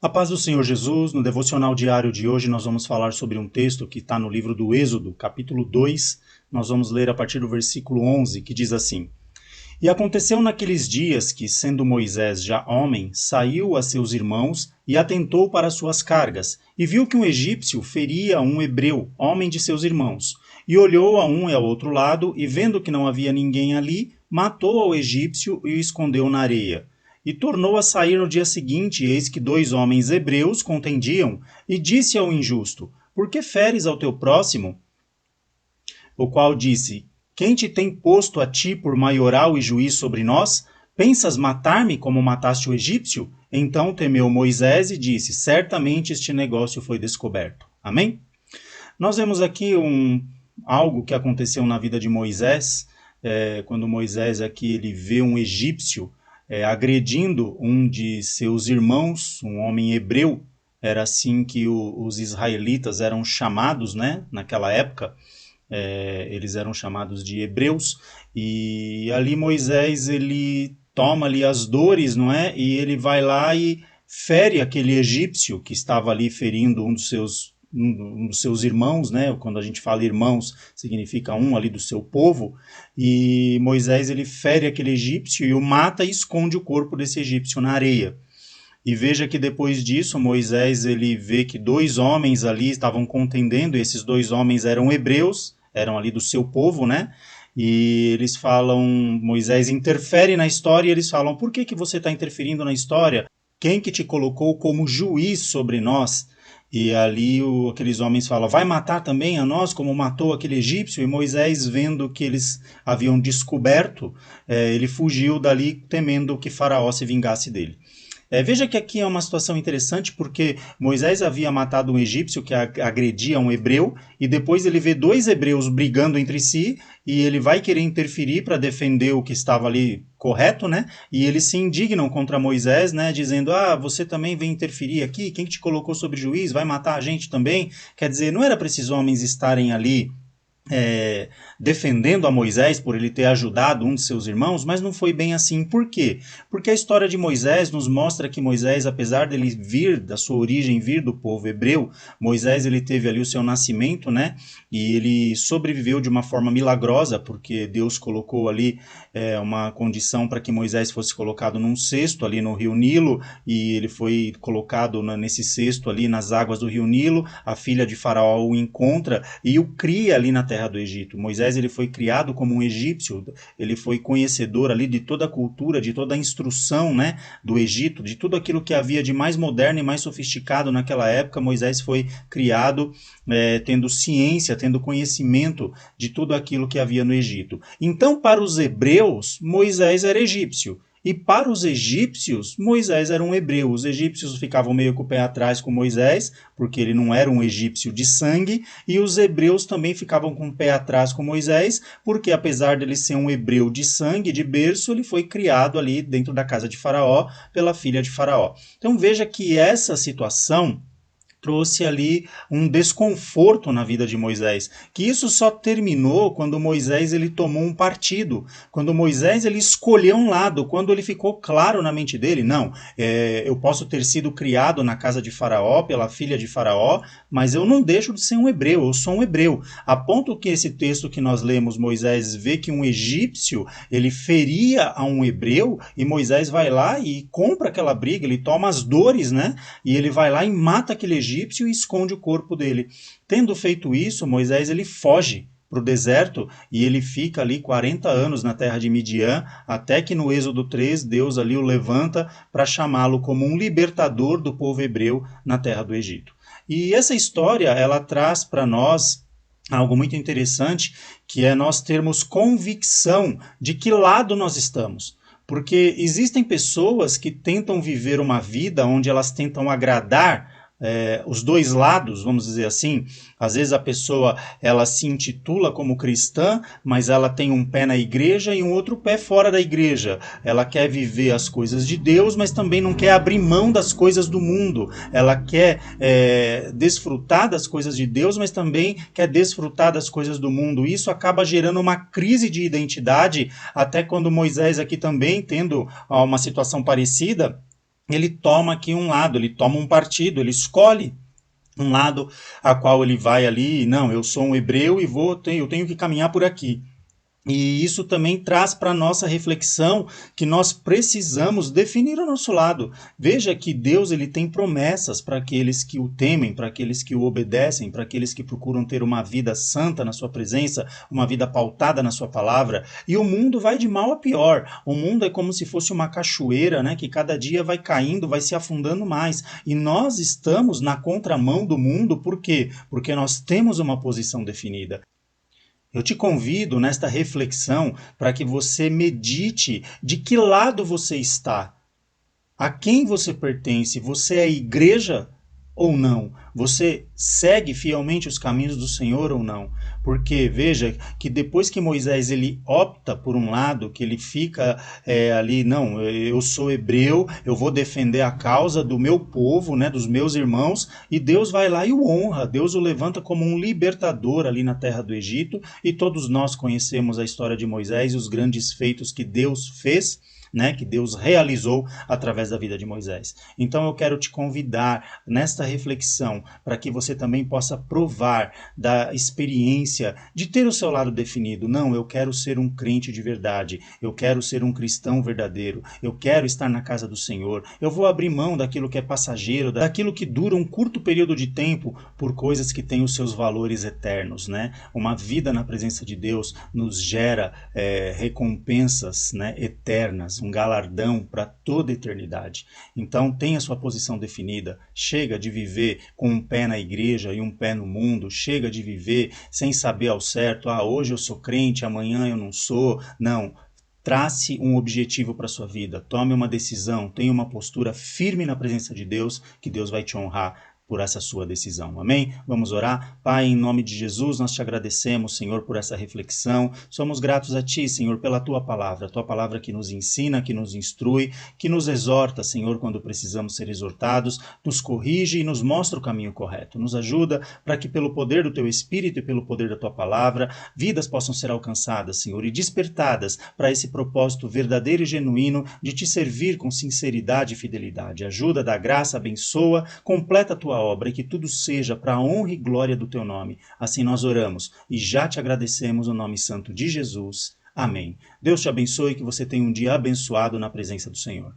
A paz do Senhor Jesus, no devocional diário de hoje nós vamos falar sobre um texto que está no livro do Êxodo, capítulo 2. Nós vamos ler a partir do versículo 11, que diz assim: E aconteceu naqueles dias que, sendo Moisés já homem, saiu a seus irmãos e atentou para suas cargas, e viu que um egípcio feria um hebreu, homem de seus irmãos. E olhou a um e ao outro lado, e vendo que não havia ninguém ali, matou ao egípcio e o escondeu na areia. E tornou a sair no dia seguinte, e eis que dois homens hebreus contendiam, e disse ao injusto: Por que feres ao teu próximo? O qual disse: Quem te tem posto a ti por maioral e juiz sobre nós? Pensas matar-me como mataste o egípcio? Então temeu Moisés e disse: Certamente este negócio foi descoberto. Amém? Nós vemos aqui algo que aconteceu na vida de Moisés, quando Moisés aqui ele vê um egípcio agredindo um de seus irmãos, um homem hebreu. Era assim que os israelitas eram chamados, né, naquela época. Eles eram chamados de hebreus, e ali Moisés ele toma ali as dores, não é? E ele vai lá e fere aquele egípcio que estava ali ferindo um dos seus irmãos, né? Quando a gente fala irmãos, significa um ali do seu povo. E Moisés ele fere aquele egípcio e o mata e esconde o corpo desse egípcio na areia. E veja que depois disso, Moisés ele vê que dois homens ali estavam contendendo, e esses dois homens eram hebreus, eram ali do seu povo, né? E eles falam, Moisés interfere na história e eles falam: por que você está interferindo na história? Quem que te colocou como juiz sobre nós? E ali aqueles homens falam: vai matar também a nós como matou aquele egípcio? E Moisés, vendo que eles haviam descoberto, ele fugiu dali temendo que Faraó se vingasse dele. Veja que aqui é uma situação interessante, porque Moisés havia matado um egípcio que agredia um hebreu, e depois ele vê dois hebreus brigando entre si, e ele vai querer interferir para defender o que estava ali correto, né? E eles se indignam contra Moisés, né? Dizendo: você também vem interferir aqui? Quem que te colocou sobre juiz? Vai matar a gente também? Quer dizer, não era para esses homens estarem ali defendendo a Moisés por ele ter ajudado um de seus irmãos, mas não foi bem assim. Por quê? Porque a história de Moisés nos mostra que Moisés, apesar dele vir da sua origem, vir do povo hebreu, Moisés ele teve ali o seu nascimento, né? E ele sobreviveu de uma forma milagrosa, porque Deus colocou ali uma condição para que Moisés fosse colocado num cesto ali no rio Nilo, e ele foi colocado nesse cesto ali nas águas do rio Nilo. A filha de Faraó o encontra e o cria ali na terra do Egito. Moisés ele foi criado como um egípcio, ele foi conhecedor ali de toda a cultura, de toda a instrução, né, do Egito, de tudo aquilo que havia de mais moderno e mais sofisticado naquela época. Moisés foi criado tendo ciência, tendo conhecimento de tudo aquilo que havia no Egito. Então, para os hebreus, Moisés era egípcio. E para os egípcios, Moisés era um hebreu. Os egípcios ficavam meio com o pé atrás com Moisés, porque ele não era um egípcio de sangue, e os hebreus também ficavam com o pé atrás com Moisés, porque apesar dele ser um hebreu de sangue, de berço, ele foi criado ali dentro da casa de Faraó, pela filha de Faraó. Então veja que essa situação trouxe ali um desconforto na vida de Moisés, que isso só terminou quando Moisés ele tomou um partido, quando Moisés ele escolheu um lado, quando ele ficou claro na mente dele: não, eu posso ter sido criado na casa de Faraó, pela filha de Faraó, mas eu não deixo de ser um hebreu, eu sou um hebreu, a ponto que esse texto que nós lemos, Moisés vê que um egípcio, ele feria a um hebreu, e Moisés vai lá e compra aquela briga, ele toma as dores, né, e ele vai lá e mata aquele egípcio e esconde o corpo dele. Tendo feito isso, Moisés ele foge para o deserto e ele fica ali 40 anos na terra de Midian, até que no Êxodo 3 Deus ali o levanta para chamá-lo como um libertador do povo hebreu na terra do Egito. E essa história ela traz para nós algo muito interessante, que é nós termos convicção de que lado nós estamos. Porque existem pessoas que tentam viver uma vida onde elas tentam agradar os dois lados, vamos dizer assim. Às vezes a pessoa ela se intitula como cristã, mas ela tem um pé na igreja e um outro pé fora da igreja. Ela quer viver as coisas de Deus, mas também não quer abrir mão das coisas do mundo. Ela quer desfrutar das coisas de Deus, mas também quer desfrutar das coisas do mundo. Isso acaba gerando uma crise de identidade, até quando Moisés aqui também, tendo uma situação parecida, ele toma aqui um lado, ele toma um partido, ele escolhe um lado a qual ele vai ali, não, eu sou um hebreu e eu tenho que caminhar por aqui. E isso também traz para a nossa reflexão que nós precisamos definir o nosso lado. Veja que Deus ele tem promessas para aqueles que o temem, para aqueles que o obedecem, para aqueles que procuram ter uma vida santa na sua presença, uma vida pautada na sua palavra. E o mundo vai de mal a pior. O mundo é como se fosse uma cachoeira, né, que cada dia vai caindo, vai se afundando mais. E nós estamos na contramão do mundo, por quê? Porque nós temos uma posição definida. Eu te convido nesta reflexão para que você medite de que lado você está, a quem você pertence. Você é igreja ou não? Você segue fielmente os caminhos do Senhor ou não? Porque veja que depois que Moisés ele opta por um lado, que ele fica ali, não, eu sou hebreu, eu vou defender a causa do meu povo, né, dos meus irmãos, e Deus vai lá e o honra, Deus o levanta como um libertador ali na terra do Egito, e todos nós conhecemos a história de Moisés e os grandes feitos que Deus fez, né, que Deus realizou através da vida de Moisés. Então eu quero te convidar nesta reflexão para que você também possa provar da experiência de ter o seu lado definido. Não, eu quero ser um crente de verdade, eu quero ser um cristão verdadeiro, eu quero estar na casa do Senhor, eu vou abrir mão daquilo que é passageiro, daquilo que dura um curto período de tempo por coisas que têm os seus valores eternos, né? Uma vida na presença de Deus nos gera recompensas, né, eternas, um galardão para toda a eternidade. Então tenha sua posição definida, chega de viver com um pé na igreja e um pé no mundo, chega de viver sem saber ao certo, hoje eu sou crente, amanhã eu não sou. Não, trace um objetivo para a sua vida, tome uma decisão, tenha uma postura firme na presença de Deus, que Deus vai te honrar por essa sua decisão. Amém? Vamos orar? Pai, em nome de Jesus, nós te agradecemos, Senhor, por essa reflexão. Somos gratos a Ti, Senhor, pela Tua palavra que nos ensina, que nos instrui, que nos exorta, Senhor, quando precisamos ser exortados, nos corrige e nos mostra o caminho correto. Nos ajuda para que, pelo poder do Teu Espírito e pelo poder da Tua palavra, vidas possam ser alcançadas, Senhor, e despertadas para esse propósito verdadeiro e genuíno de Te servir com sinceridade e fidelidade. Ajuda, dá graça, abençoa, completa a Tua obra e que tudo seja para a honra e glória do Teu nome. Assim nós oramos e já te agradecemos no nome santo de Jesus. Amém. Deus te abençoe e que você tenha um dia abençoado na presença do Senhor.